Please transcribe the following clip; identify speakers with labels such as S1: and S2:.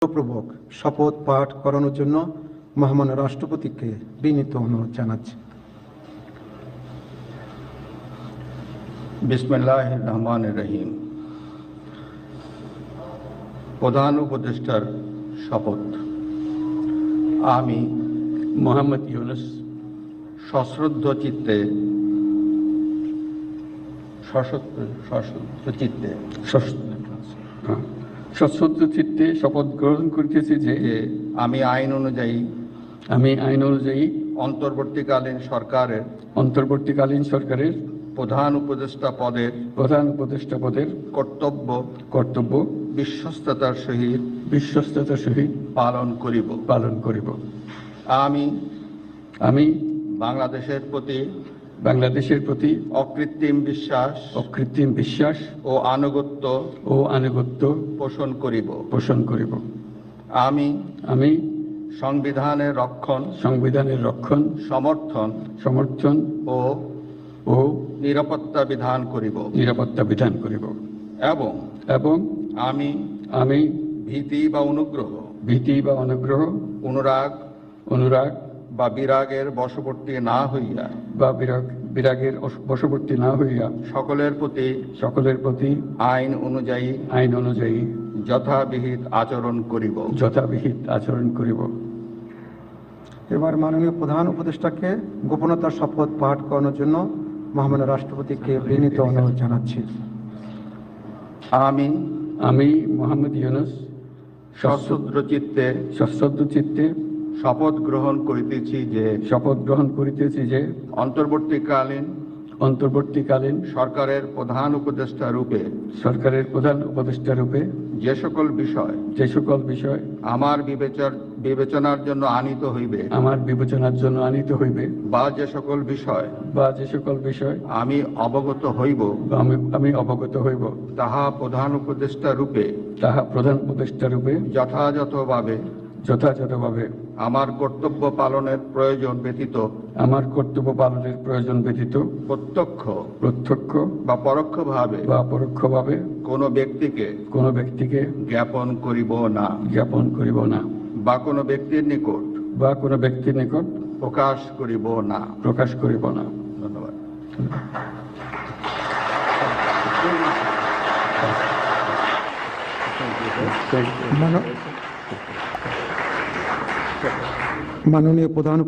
S1: পূর্বক শপথ পাঠ করানোর জন্য মহামান্য রাষ্ট্রপতিকে বিনীত অনুরোধ জানাচ্ছি।
S2: বিসমিল্লাহির রহমানির রহিম। প্রধান উপদেষ্টার শপথ। আমি
S3: মোহাম্মদ ইউনুস
S2: সশ্রদ্ধ চিত্তে
S3: সশ্রদ্ধ চিত্তে শপথ গ্রহণ করিতেছি যে
S2: আমি আইন অনুযায়ী অন্তর্বর্তীকালীন সরকারের প্রধান উপদেষ্টা পদের কর্তব্য বিশ্বস্ততার সহিত পালন করিব। আমি বাংলাদেশের প্রতি অকৃত্রিম বিশ্বাস ও আনুগত্য পোষণ করিব। আমি সংবিধানের রক্ষণ সমর্থন ও নিরাপত্তা বিধান করিব এবং আমি ভীতি বা অনুগ্রহ অনুরাগ বা বিরাগের বশবর্তী না হইয়া সকলের প্রতি আইন অনুযায়ী যথাবিহিত আচরণ করিব।
S1: এবার মাননীয় প্রধান উপদেষ্টাকে গোপনতার শপথ পাঠ করানোর জন্য মহামান্য রাষ্ট্রপতিকে বিনীত অনুরোধ জানাচ্ছি।
S3: আমি মোহাম্মদ ইউনুস
S2: সশ্রদ্ধ চিত্তে শপথ গ্রহণ করিতেছি যে অন্তর্বর্তীকালীন সরকারের প্রধান উপদেষ্টা রূপে যে সকল বিষয় আমার বিবেচনার জন্য আনিত হইবে বা যে সকল বিষয় আমি অবগত হইব তাহা প্রধান উপদেষ্টা রূপে যথাযথভাবে আমার কর্তব্য পালনের প্রয়োজন ব্যতীত প্রত্যক্ষ বা পরোক্ষভাবে কোনো ব্যক্তিকে জ্ঞাপন করিব না বা কোনো ব্যক্তির নিকট প্রকাশ করিব না। ধন্যবাদ।
S1: মাননীয় প্রধান